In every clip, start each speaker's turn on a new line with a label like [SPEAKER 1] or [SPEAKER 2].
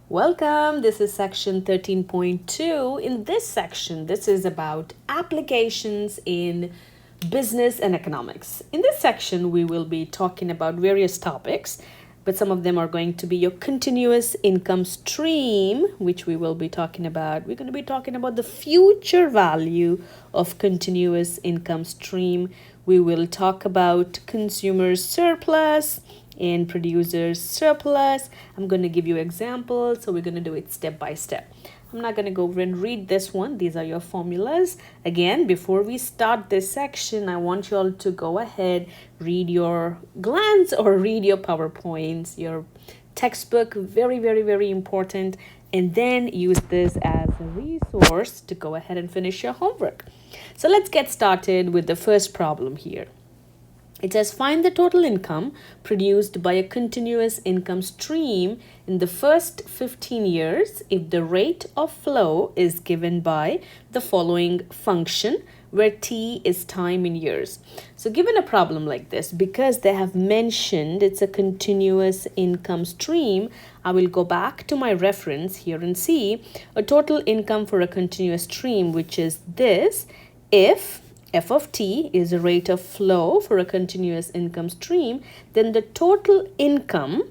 [SPEAKER 1] Welcome. This is section 13.2. In this section, this is about applications in business and economics. In this section, we will be talking about various topics, but some of them are going to be your continuous income stream, which we will be talking about. We're going to be talking about the future value of continuous income stream. We will talk about consumer surplus and producer's surplus. I'm going to give you examples, so we're going to do it step by step. I'm not going to go over and read this one. These are your formulas. Again, before we start this section, I want you all to go ahead, read your glance or read your PowerPoints, your textbook, very, very, very important, and then use this as a resource to go ahead and finish your homework. So let's get started with the first problem here. It says find the total income produced by a continuous income stream in the first 15 years if the rate of flow is given by the following function where t is time in years. So given a problem like this, because they have mentioned it's a continuous income stream, I will go back to my reference here and see a total income for a continuous stream, which is this, if f of t is a rate of flow for a continuous income stream, then the total income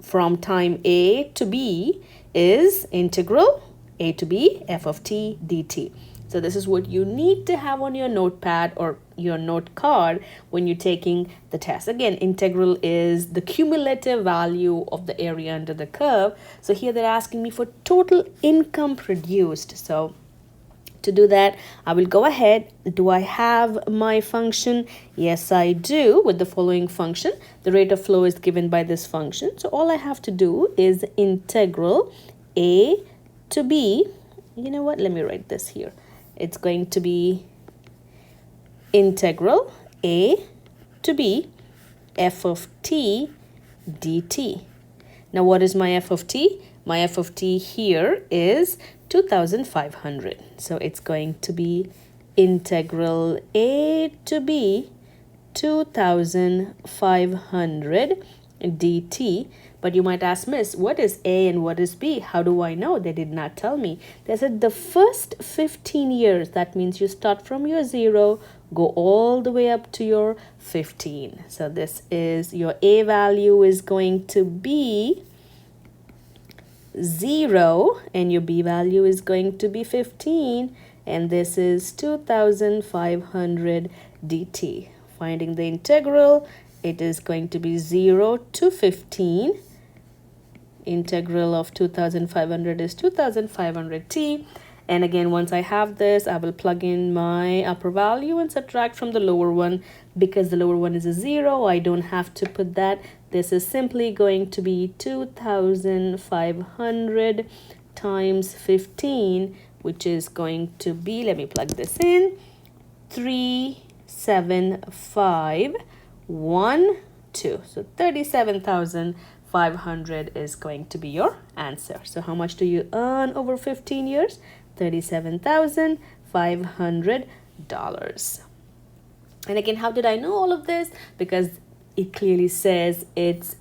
[SPEAKER 1] from time a to b is integral a to b f of t dt. So this is what you need to have on your notepad or your note card when you're taking the test. Again, integral is the cumulative value of the area under the curve. So here they're asking me for total income produced. So to do that, I will go ahead. Do I have my function? Yes, I do, with the following function. The rate of flow is given by this function. So all I have to do is integral a to b. You know what? Let me write this here. It's going to be integral a to b f of t dt. Now, what is my f of t? My f of t here is 2,500. So it's going to be integral a to b 2,500 dt. But you might ask, Miss, what is a and what is b? How do I know? They did not tell me. They said the first 15 years. That means you start from your 0, go all the way up to your 15. So this is your a value is going to be 0 and your b value is going to be 15, and this is 2,500 dt. Finding the integral, it is going to be 0 to 15. Integral of 2,500 is 2,500 t. And again, once I have this, I will plug in my upper value and subtract from the lower one. Because the lower one is a 0, I don't have to put that. This is simply going to be 2,500 times 15, which is going to be, let me plug this in, 37512. So 37,500 is going to be your answer. So how much do you earn over 15 years? $37,500. And again, how did I know all of this? Because it clearly says it's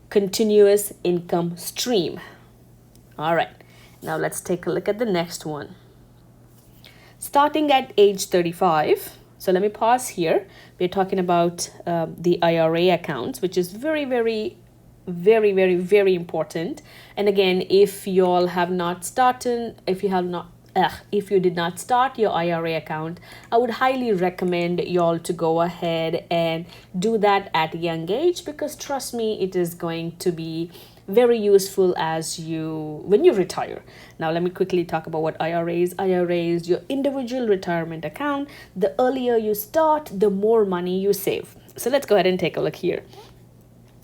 [SPEAKER 1] continuous income stream. All right, now let's take a look at the next one. Starting at age 35. So let me pause here. We're talking about the IRA accounts, which is very, very important. And again, if you all have not started, if you did not start your IRA account, I would highly recommend y'all to go ahead and do that at a young age, because trust me, it is going to be very useful when you retire. Now, let me quickly talk about what IRA is. IRA is your individual retirement account. The earlier you start, the more money you save. So let's go ahead and take a look here.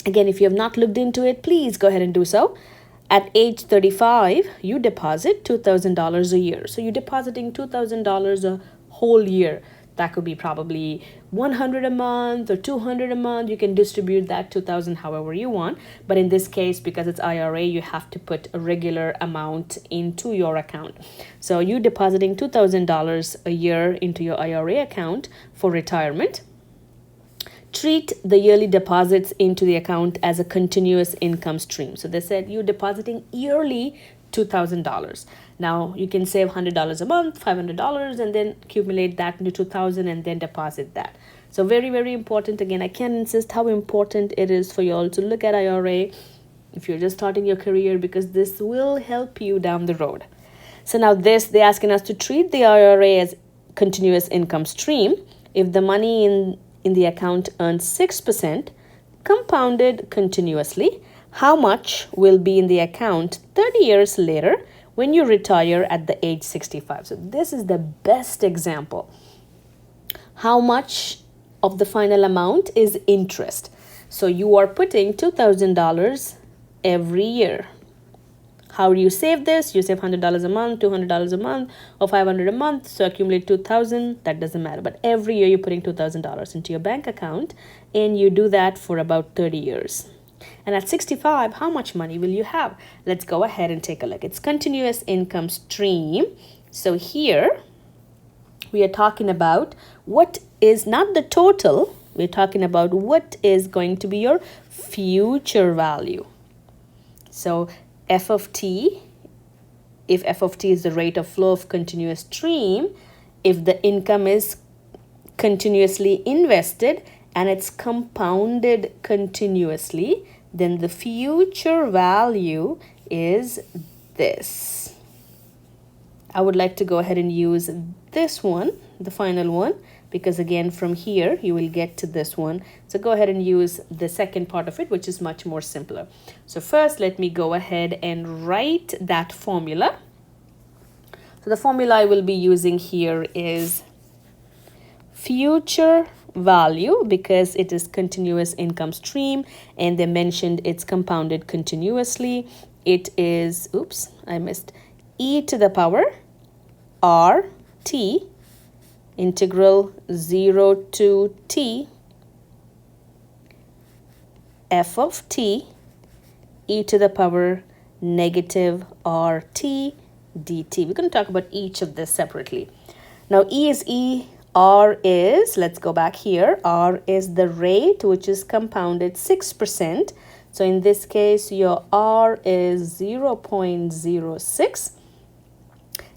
[SPEAKER 1] Again, if you have not looked into it, please go ahead and do so. At age 35, you deposit $2,000 a year. So you're depositing $2,000 a whole year. That could be probably $100 a month or $200 a month. You can distribute that $2,000 however you want. But in this case, because it's IRA, you have to put a regular amount into your account. So you're depositing $2,000 a year into your IRA account for retirement. treat the yearly deposits into the account as a continuous income stream. So they said you're depositing yearly $2,000. Now you can save $100 a month, $500, and then accumulate that into 2,000 and then deposit that. So very, very important. Again, I can't insist how important it is for you all to look at IRA if you're just starting your career, because this will help you down the road. So now they're asking us to treat the IRA as continuous income stream. If the money in the account earns 6% compounded continuously, how much will be in the account 30 years later when you retire at the age 65? So this is the best example. How much of the final amount is interest? So you are putting $2,000 every year. How do you save this? You save $100 a month, $200 a month, or $500 a month. So accumulate 2,000. That doesn't matter. But every year you're putting $2,000 into your bank account, and you do that for about 30 years. And at 65, how much money will you have? Let's go ahead and take a look. It's continuous income stream. So here we are talking about what is not the total. We're talking about what is going to be your future value. So F of t, if F of t is the rate of flow of continuous stream, if the income is continuously invested and it's compounded continuously, then the future value is this. I would like to go ahead and use this one, the final one, because again from here you will get to this one. So go ahead and use the second part of it, which is much more simpler. So first let me go ahead and write that formula. So the formula I will be using here is future value, because it is continuous income stream and they mentioned it's compounded continuously. It is, oops, I missed, e to the power r t integral 0 to t f of t e to the power negative rt dt. We're going to talk about each of this separately. Now E is E, R is, let's go back here, R is the rate which is compounded 6%. So in this case your R is 0.06.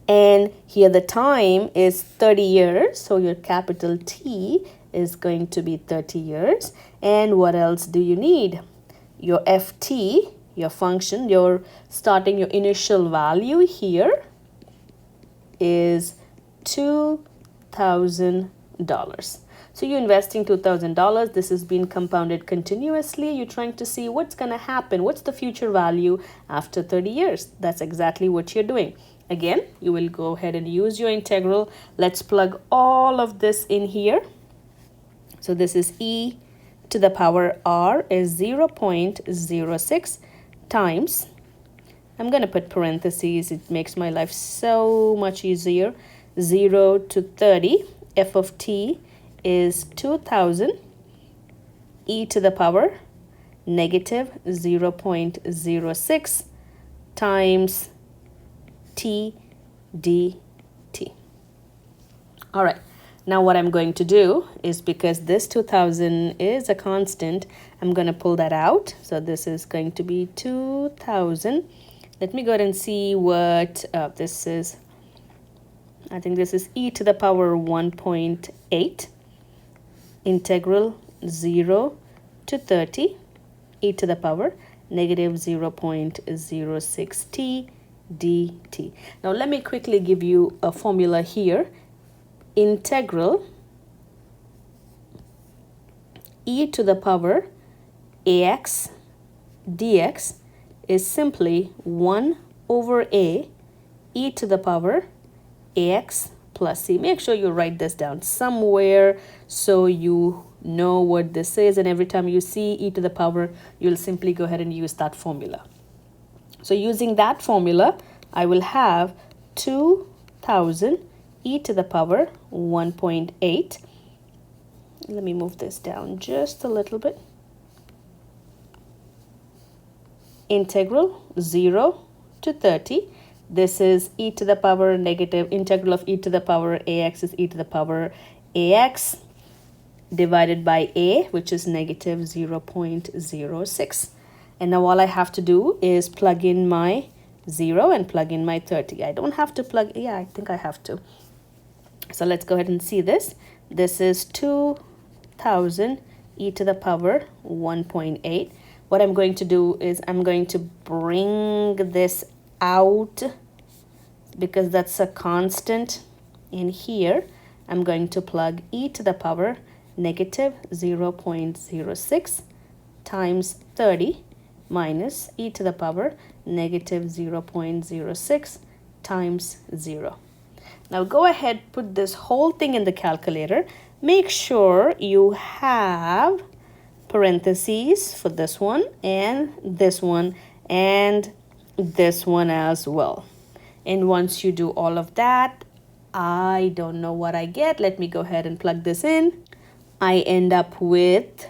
[SPEAKER 1] And here the time is 30 years. So your capital T is going to be 30 years. And what else do you need? Your FT, your function, your starting your initial value here is $2,000. So you're investing $2,000. This has been compounded continuously. You're trying to see what's going to happen. What's the future value after 30 years? That's exactly what you're doing. Again, you will go ahead and use your integral. Let's plug all of this in here. So this is e to the power r is 0.06 times, I'm going to put parentheses. It makes my life so much easier. 0 to 30. F of t is 2,000. E to the power negative 0.06 times t dt. All right. Now what I'm going to do is, because this 2,000 is a constant, I'm going to pull that out. So this is going to be 2,000. Let me go ahead and see what this is. I think this is e to the power 1.8 integral 0 to 30 e to the power negative 0.06 t dt. Now let me quickly give you a formula here. Integral e to the power ax dx is simply 1 over a e to the power ax plus c. Make sure you write this down somewhere so you know what this is, and every time you see e to the power, you'll simply go ahead and use that formula. So using that formula, I will have 2,000 e to the power 1.8. Let me move this down just a little bit. Integral 0 to 30. This is e to the power negative integral of e to the power ax is e to the power ax. divided by A, which is negative 0.06. And now all I have to do is plug in my 0 and plug in my 30. I don't have to plug, yeah, I think I have to. So let's go ahead and see this. This is 2000 e to the power 1.8. What I'm going to do is I'm going to bring this out because that's a constant. In here, I'm going to plug e to the power negative 0.06 times 30 minus e to the power negative 0.06 times 0. Now go ahead, put this whole thing in the calculator. Make sure you have parentheses for this one and this one and this one as well. And once you do all of that, I don't know what I get. Let me go ahead and plug this in. I end up with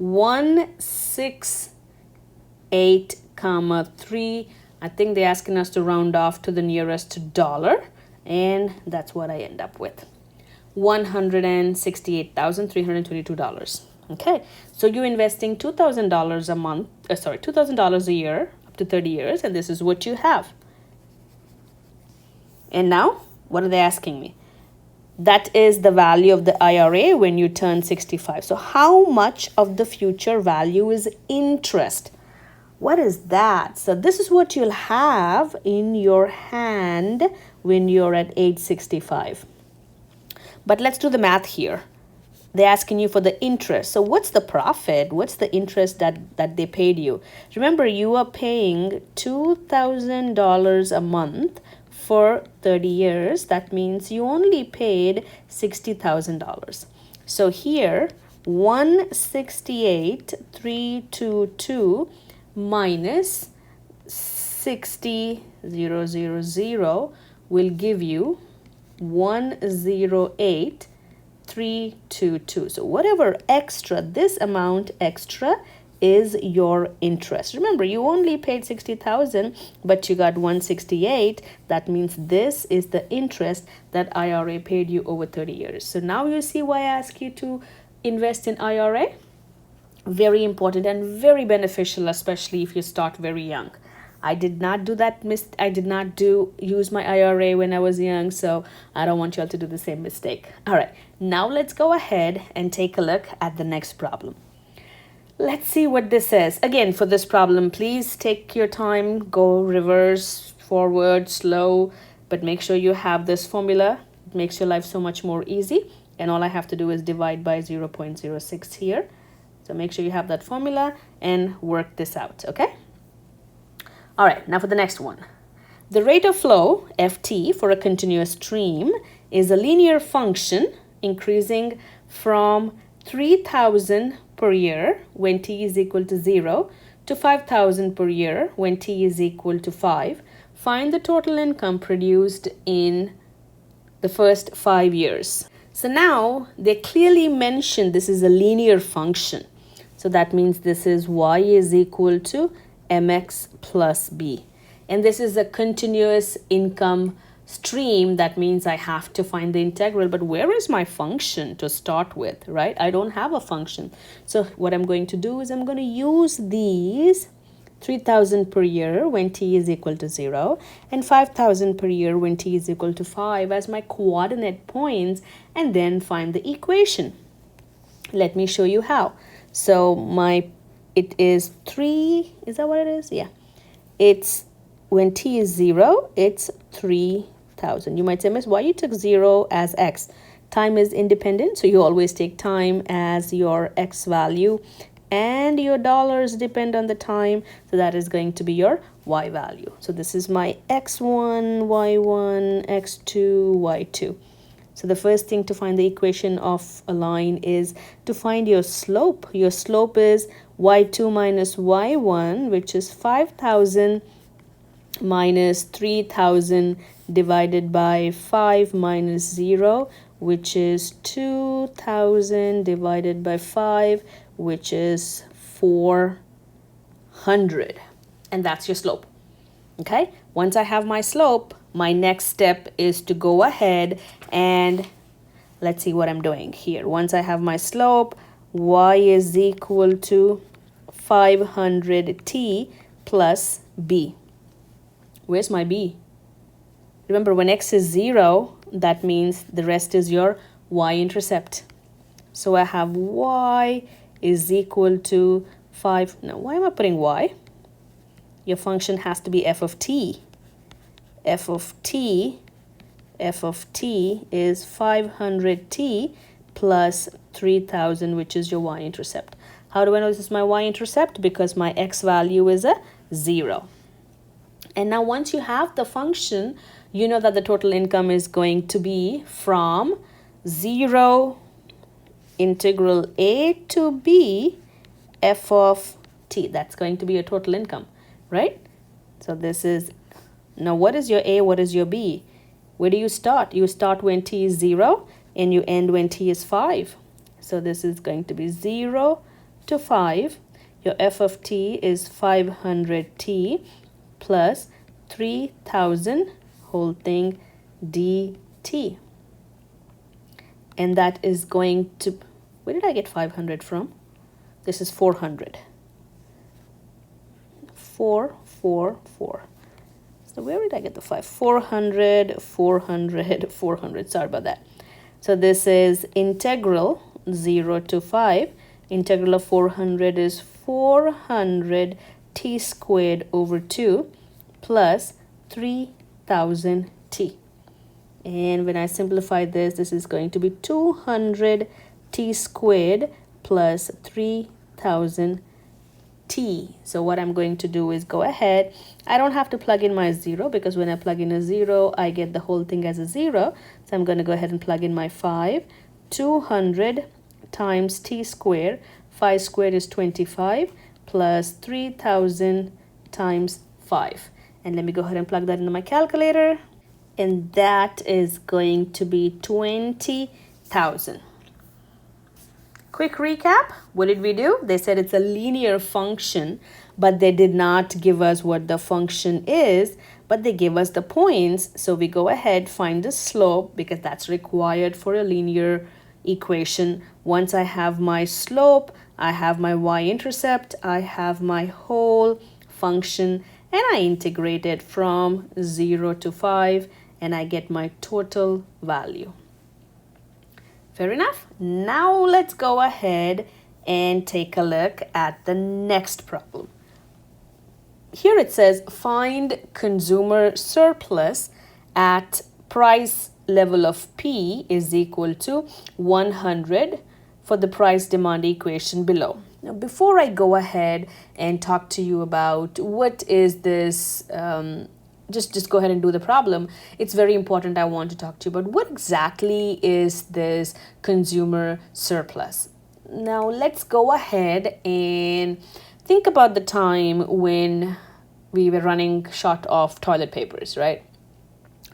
[SPEAKER 1] 168.3. I think they're asking us to round off to the nearest dollar, and that's what I end up with. $168,322. Okay, so you're investing $2,000 a month, $2,000 a year up to 30 years, and this is what you have. And now, what are they asking me? That is the value of the IRA when you turn 65. So how much of the future value is interest? What is that? So this is what you'll have in your hand when you're at age 65. But let's do the math here. They're asking you for the interest. So what's the profit? What's the interest that they paid you? Remember, you are paying $2,000 a month for 30 years. That means you only paid $60,000. So here, 168,322 minus 60,000 will give you 108,322. So whatever extra, this amount extra is your interest. Remember, you only paid 60,000, but you got 168. That means this is the interest that IRA paid you over 30 years. So now you see why I ask you to invest in IRA. Very important and very beneficial, especially if you start very young. I did not do that. I did not use my IRA when I was young, so I don't want you all to do the same mistake. All right, now let's go ahead and take a look at the next problem. Let's see what this says. Again, for this problem, please take your time, go reverse, forward, slow, but make sure you have this formula. It makes your life so much more easy. And all I have to do is divide by 0.06 here. So make sure you have that formula and work this out, okay? All right, now for the next one. The rate of flow, ft, for a continuous stream is a linear function increasing from 3,000 per year when t is equal to 0 to 5,000 per year when t is equal to 5. Find the total income produced in the first 5 years. So now they clearly mentioned this is a linear function. So that means this is y is equal to mx plus b. And this is a continuous income stream. That means I have to find the integral. But where is my function to start with, right? I don't have a function. So what I'm going to do is I'm going to use these 3,000 per year when t is equal to 0 and 5,000 per year when t is equal to 5 as my coordinate points, and then find the equation. Let me show you how. So it is 3, is that what it is? Yeah. It's when t is 0, it's 3,000. You might say, Miss, why you took 0 as x? Time is independent, so you always take time as your x value, and your dollars depend on the time, so that is going to be your y value. So this is my x1, y1, x2, y2. So the first thing to find the equation of a line is to find your slope. Your slope is y2 minus y1, which is 5,000 minus 3,000 divided by 5 minus 0, which is 2,000 divided by 5, which is 400. And that's your slope. Okay, once I have my slope, my next step is to go ahead and let's see what I'm doing here. Once I have my slope, y is equal to 500t plus b. Where's my b? Remember, when x is 0, that means the rest is your y-intercept. So I have y is equal to 5. Now, why am I putting y? Your function has to be f of t. F of t is 500t plus 3000, which is your y-intercept. How do I know this is my y-intercept? Because my x value is a 0. And now once you have the function, you know that the total income is going to be from 0 integral a to b f of t. That's going to be your total income, right? So this is, now what is your a, what is your b? Where do you start? You start when t is 0 and you end when t is 5. So this is going to be 0 to 5. Your f of t is 500t plus 3000 whole thing dt. And that is going to, where did I get 500 from? This is 400. 444. So where did I get the 5? 400, 400, 400. Sorry about that. So this is integral 0 to 5. Integral of 400 is 400 t squared over 2 plus 3000 t. And when I simplify this, this is going to be 200 t squared plus 3000 t. So what I'm going to do is go ahead. I don't have to plug in my 0 because when I plug in a 0, I get the whole thing as a 0. So I'm going to go ahead and plug in my 5. 200 times t squared. 5 squared is 25 plus 3000 times 5. And let me go ahead and plug that into my calculator. And that is going to be 20,000. Quick recap. What did we do? They said it's a linear function, but they did not give us what the function is, but they give us the points. So we go ahead, find the slope because that's required for a linear equation. Once I have my slope, I have my y-intercept, I have my whole function, and I integrate it from 0 to 5, and I get my total value. Fair enough. Now let's go ahead and take a look at the next problem. Here it says find consumer surplus at price level of P is equal to 100 for the price demand equation below. Now, before I go ahead and talk to you about what is this, just go ahead and do the problem. It's very important. I want to talk to you about what exactly is this consumer surplus. Now, let's go ahead and think about the time when we were running short of toilet papers, right?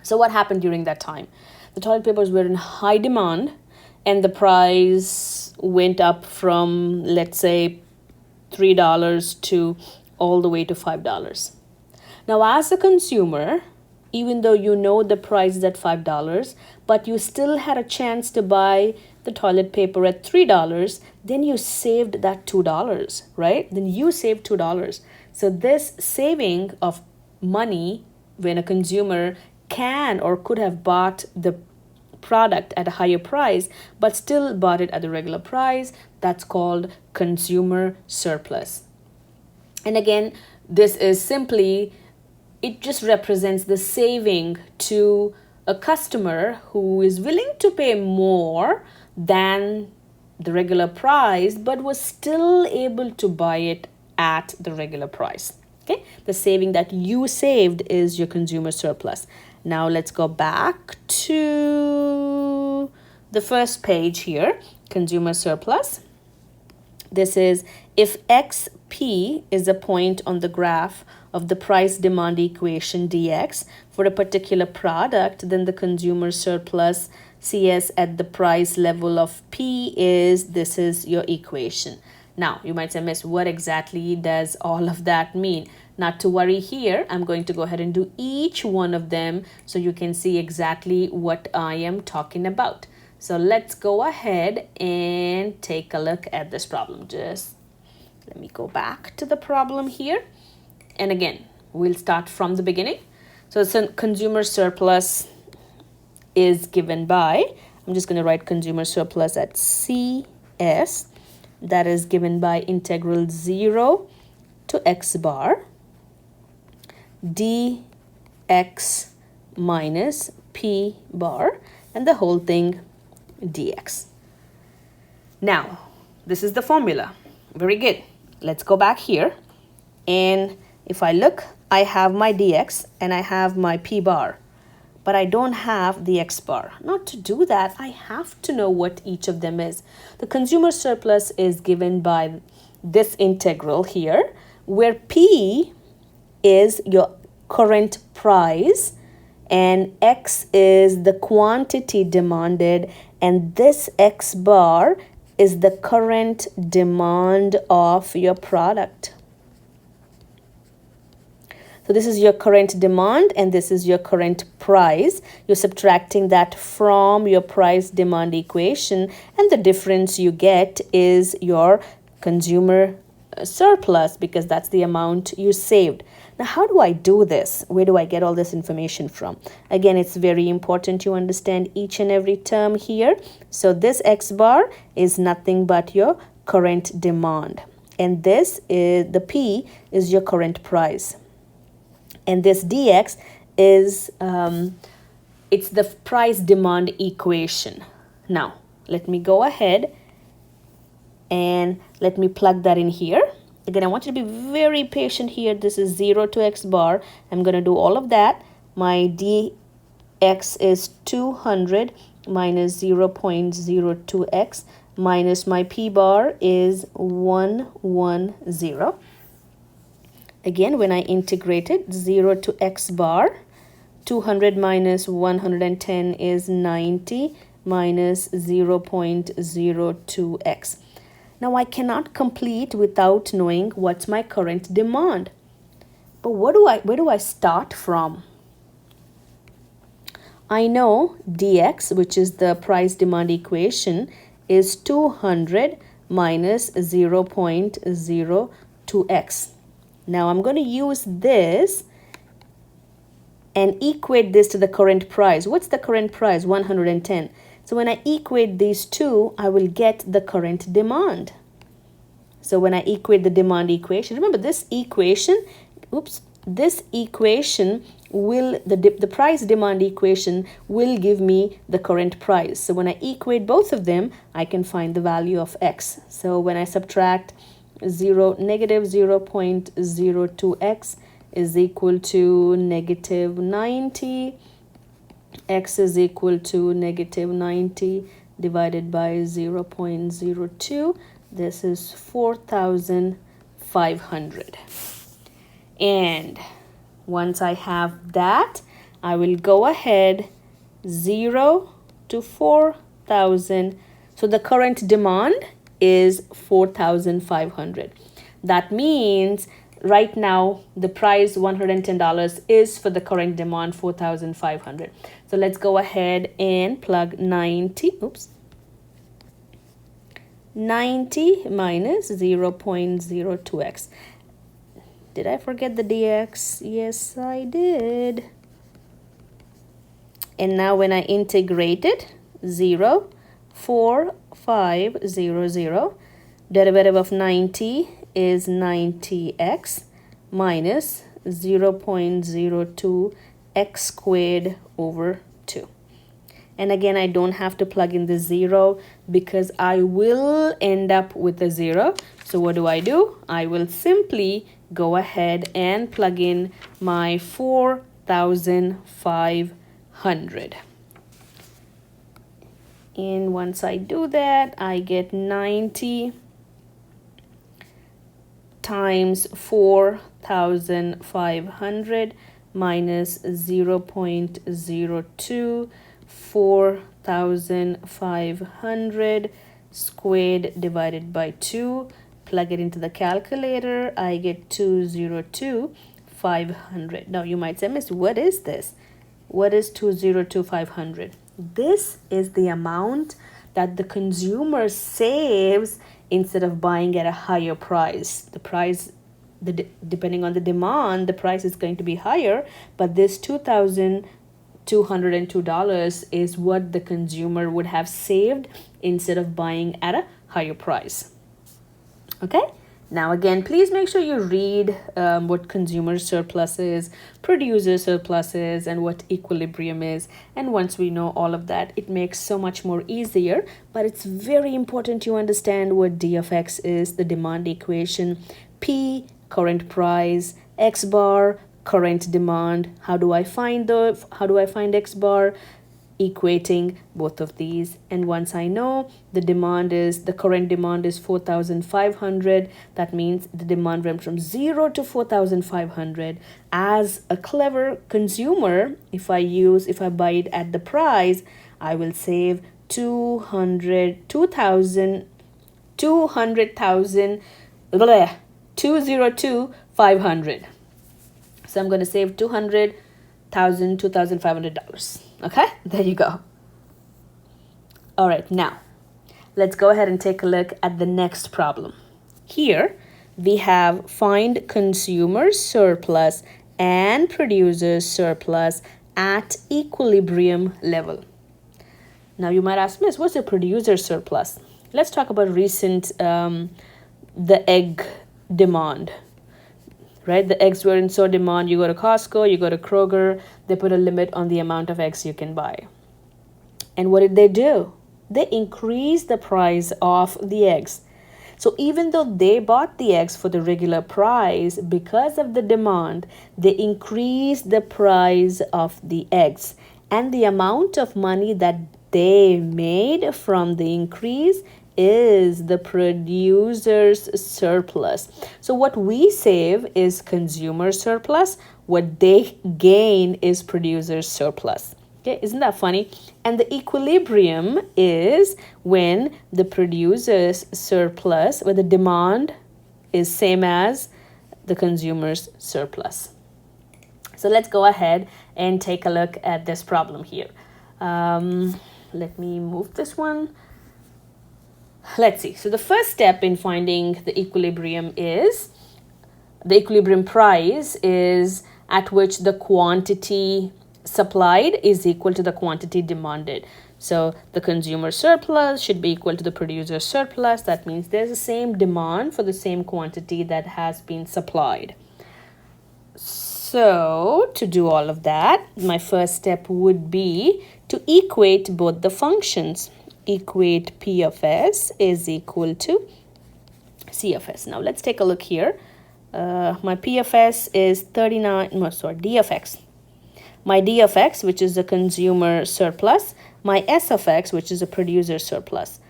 [SPEAKER 1] So what happened during that time? The toilet papers were in high demand and the price went up from, let's say, $3 to all the way to $5. Now, as a consumer, even though you know the price is at $5, but you still had a chance to buy the toilet paper at $3, then you saved that $2, right? Then you saved $2. So this saving of money when a consumer can or could have bought the product at a higher price, but still bought it at the regular price, that's called consumer surplus. And again, this is simply, it just represents the saving to a customer who is willing to pay more than the regular price, but was still able to buy it at the regular price. Okay, the saving that you saved is your consumer surplus. Now let's go back to the first page here, consumer surplus. This is if XP is a point on the graph of the price demand equation dx for a particular product, then the consumer surplus CS at the price level of P is, this is your equation. Now, you might say, Miss, what exactly does all of that mean? Not to worry here. I'm going to go ahead and do each one of them so you can see exactly what I am talking about. So let's go ahead and take a look at this problem. Just let me go back to the problem here. And again, we'll start from the beginning. So it's a consumer surplus is given by, I'm just going to write consumer surplus at CS. That is given by integral 0 to x bar dx minus p bar and the whole thing dx. Now, this is the formula. Very good. Let's go back here. And if I look, I have my dx and I have my p bar, but I don't have the x bar. Now to do that, I have to know what each of them is. The consumer surplus is given by this integral here, where p is your current price and x is the quantity demanded, and this x bar is the current demand of your product. So this is your current demand and this is your current price. You're subtracting that from your price demand equation, and the difference you get is your consumer surplus, because that's the amount you saved. Now, how do I do this? Where do I get all this information from? Again, it's very important you understand each and every term here. So this x bar is nothing but your current demand, and this is the p is your current price. And this dx is, it's the price demand equation. Now, let me go ahead and let me plug that in here. Again, I want you to be very patient here. This is 0 to x bar. I'm going to do all of that. My dx is 200 minus 0.02x minus my p bar is 110. Again, when I integrate it, 0 to x bar, 200 minus 110 is 90 minus 0.02x. Now, I cannot complete without knowing what's my current demand. But where do I start from? I know dx, which is the price demand equation, is 200 minus 0.02x. Now I'm going to use this and equate this to the current price. What's the current price? 110. So when I equate these two, I will get the current demand. So when I equate the demand equation, remember this equation, this equation will, the price demand equation will give me the current price. So when I equate both of them, I can find the value of x. So when I subtract negative 0.02x is equal to negative 90. X is equal to negative 90 divided by 0.02. This is 4,500. And once I have that, I will go ahead 0 to 4,000. So the current demand is 4,500. That means right now the price $110 is for the current demand 4,500. So let's go ahead and plug 90 minus 0.02x. Did I forget the dx? Yes, I did. And now when I integrate it, 0.4500, derivative of 90 is 90x minus 0.02 x squared over 2. And again, I don't have to plug in the 0 because I will end up with a 0. So what do? I will simply go ahead and plug in my 4,500. And once I do that, I get 90 times 4,500 minus 0.02, 4,500 squared divided by 2. Plug it into the calculator. I get 202,500. Now you might say, Miss, what is this? What is 202,500? This is the amount that the consumer saves instead of buying at a higher price. The price, depending on the demand, the price is going to be higher, but this $2,202 is what the consumer would have saved instead of buying at a higher price. Okay? Now again, please make sure you read what consumer surplus is, producer surplus is, and what equilibrium is. And once we know all of that, it makes so much more easier. But it's very important you understand what D of X is, the demand equation. P, current price, X bar, current demand. How do I find X bar? Equating both of these, and once I know the current demand is 4,500, that means the demand went from 0 to 4,500. As a clever consumer, if I buy it at the price, I will save 200,000 202,500. So I'm going to save $2,500. Okay, there you go. All right, now let's go ahead and take a look at the next problem. Here we have find consumer surplus and producer surplus at equilibrium level. Now you might ask, Miss, what's a producer surplus? Let's talk about recent the egg demand. Right? The eggs were in so demand. You go to Costco, you go to Kroger, they put a limit on the amount of eggs you can buy. And what did they do? They increased the price of the eggs. So even though they bought the eggs for the regular price, because of the demand, they increased the price of the eggs. And the amount of money that they made from the increase is the producer's surplus. So what we save is consumer surplus. What they gain is producer's surplus. Okay, isn't that funny? And the equilibrium is when the producer's surplus, where the demand is same as the consumer's surplus. So let's go ahead and take a look at this problem here. Let me move this one. Let's see. So the first step in finding the equilibrium price is at which the quantity supplied is equal to the quantity demanded. So the consumer surplus should be equal to the producer surplus. That means there's the same demand for the same quantity that has been supplied. So to do all of that, my first step would be to equate both the functions. Equate P of S is equal to C of S. Now let's take a look here. My P of S is D of X. My D of X, which is the consumer surplus. My S of X, which is a producer surplus.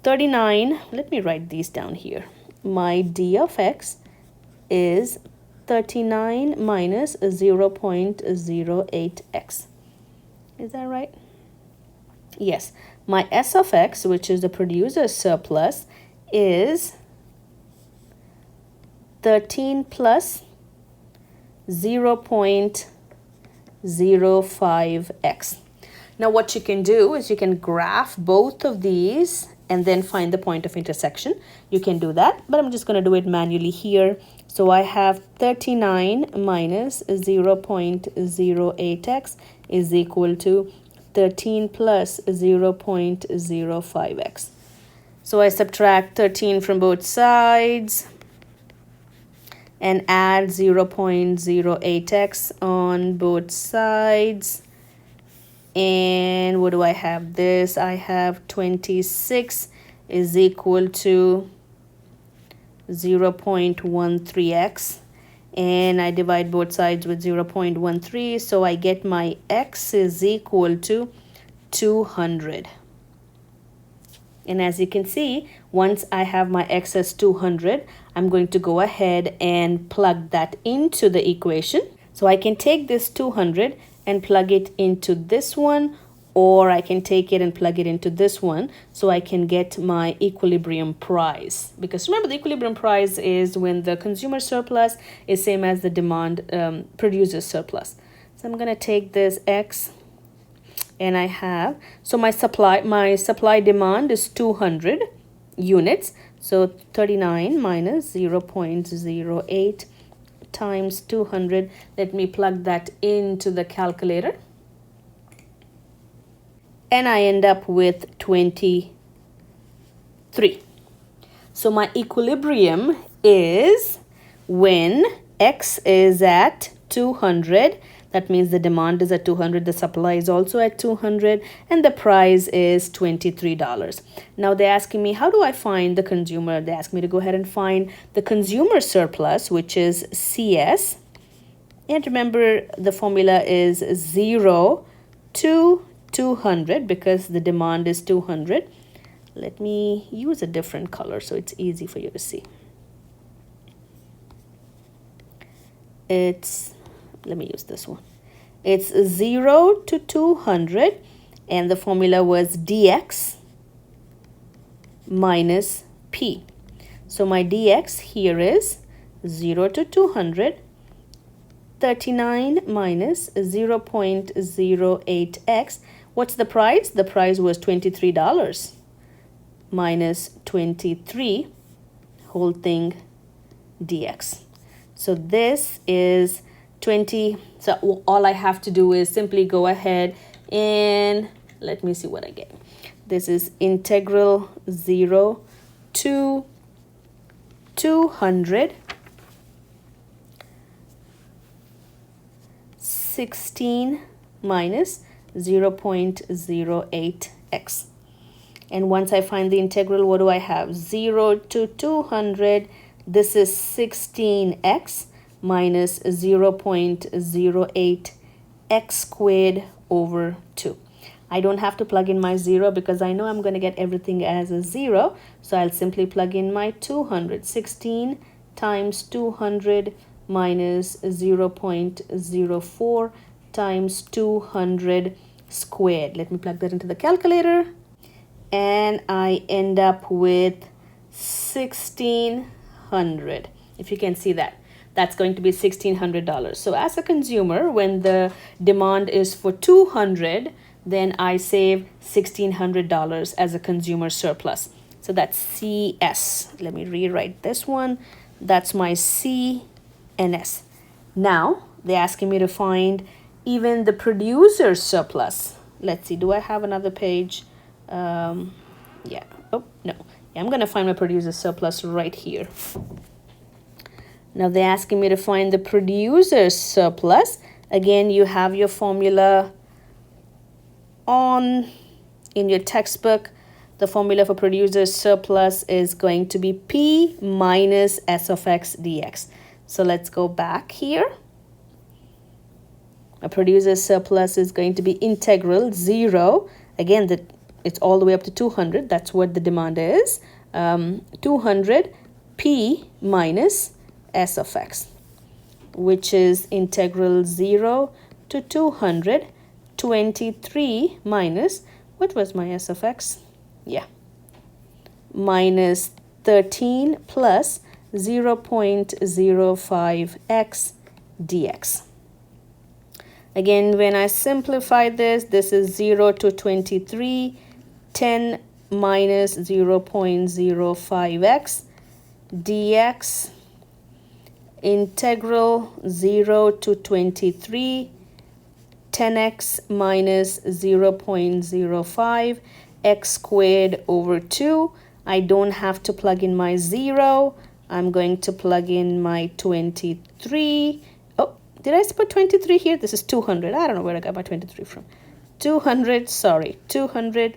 [SPEAKER 1] 39, let me write these down here. My D of X is 39 minus 0.08x. Is that right? Yes. My S of X, which is the producer surplus, is 13 plus 0.05x. Now what you can do is you can graph both of these and then find the point of intersection. You can do that, but I'm just going to do it manually here. So I have 39 minus 0.08x is equal to 13 plus 0.05x. So I subtract 13 from both sides and add 0.08x on both sides. And what do I have? This I have 26 is equal to 0.13x. And I divide both sides with 0.13, so I get my x is equal to 200. And as you can see, once I have my x as 200, I'm going to go ahead and plug that into the equation. So I can take this 200 and plug it into this one, or I can take it and plug it into this one, so I can get my equilibrium price. Because remember, the equilibrium price is when the consumer surplus is same as the demand producer surplus. So I'm going to take this x and I have, so my supply demand is 200 units. So 39 minus 0.08 times 200. Let me plug that into the calculator. And I end up with 23. So my equilibrium is when X is at 200. That means the demand is at 200, the supply is also at 200, and the price is $23. Now they're asking me, how do I find the consumer? They ask me to go ahead and find the consumer surplus, which is CS. And remember, the formula is 0 to 200 because the demand is 200. Let me use a different color so it's easy for you to see. Let me use this one. It's 0 to 200, and the formula was dx minus p. So my dx here is 0 to 200, 39 minus 0.08x. What's the price? The price was $23 minus 23, whole thing dx. So this is 20. So all I have to do is simply go ahead and let me see what I get. This is integral 0 to 200, 16 minus 0.08x. And once I find the integral, what do I have? 0 to 200. This is 16x minus 0.08 x squared over 2. I don't have to plug in my 0 because I know I'm going to get everything as a 0. So I'll simply plug in my 200. 16 times 200 minus 0.04 times 200 squared. Let me plug that into the calculator. And I end up with 1600. If you can see that, that's going to be $1,600. So as a consumer, when the demand is for 200, then I save $1,600 as a consumer surplus. So that's CS. Let me rewrite this one. That's my C and S. Now they're asking me to find even the producer's surplus. Let's see, do I have another page? Yeah. Oh, no. Yeah, I'm going to find my producer's surplus right here. Now they're asking me to find the producer's surplus. Again, you have your formula in your textbook. The formula for producer's surplus is going to be P minus S of X dx. So let's go back here. A producer's surplus is going to be integral 0. Again, it's all the way up to 200. That's what the demand is. 200 P minus S of X, which is integral 0 to 200, 23 minus, what was my S of X? Yeah, minus 13 plus 0.05x dx. Again, when I simplify this, this is 0 to 23, 10 minus 0.05x dx, integral 0 to 23, 10x minus 0.05 x squared over 2. I don't have to plug in my 0. I'm going to plug in my 23. Oh, did I put 23 here? This is 200. I don't know where I got my 23 from. 200, sorry, 200.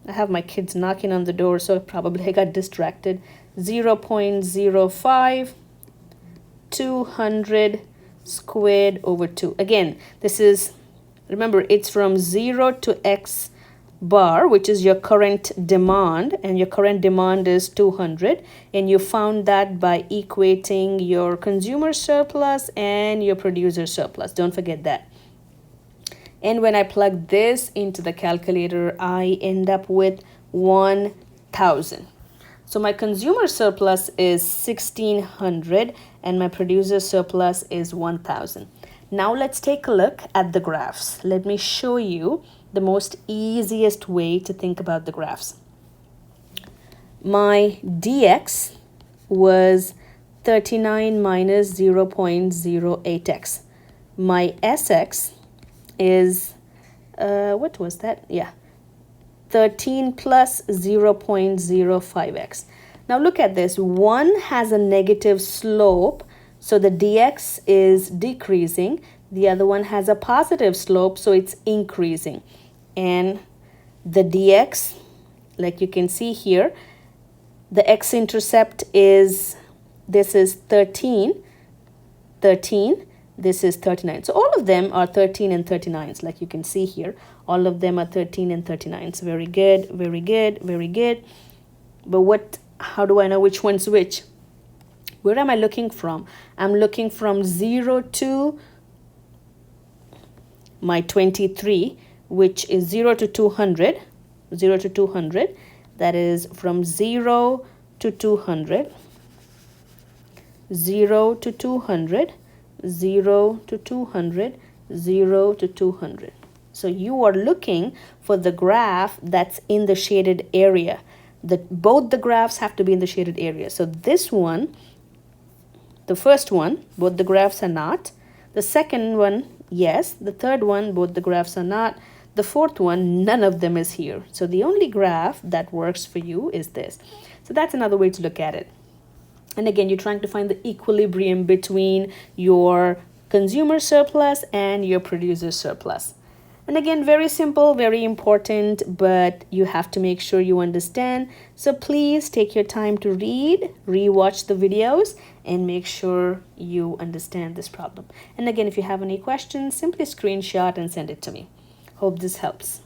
[SPEAKER 1] I have my kids knocking on the door, so probably I got distracted. 0.05, 200 squared over 2. Again, this is, remember, it's from 0 to x bar, which is your current demand, and your current demand is 200, and you found that by equating your consumer surplus and your producer surplus. Don't forget that. And when I plug this into the calculator, I end up with 1,000. So my consumer surplus is 1,600 and my producer surplus is 1,000. Now let's take a look at the graphs. Let me show you the most easiest way to think about the graphs. My dx was 39 minus 0.08x. My sx is, what was that? Yeah, 13 plus 0.05x. Now look at this. One has a negative slope, so the dx is decreasing. The other one has a positive slope, so it's increasing. And the dx, like you can see here, the x-intercept is, this is 13, this is 39. So all of them are 13 and 39s, like you can see here. All of them are 13 and 39s. Very good, very good, very good. But how do I know which one's which? Where am I looking from? I'm looking from 0 to my 23, which is 0 to 200. 0 to 200. That is from 0 to 200. 0 to 200. 0 to 200. 0 to 200. So you are looking for the graph that's in the shaded area. Both the graphs have to be in the shaded area. So this one, the first one, both the graphs are not. The second one, yes. The third one, both the graphs are not. The fourth one, none of them is here. So the only graph that works for you is this. So that's another way to look at it. And again, you're trying to find the equilibrium between your consumer surplus and your producer surplus. And again, very simple, very important, but you have to make sure you understand. So please take your time to read, rewatch the videos, and make sure you understand this problem. And again, if you have any questions, simply screenshot and send it to me. Hope this helps.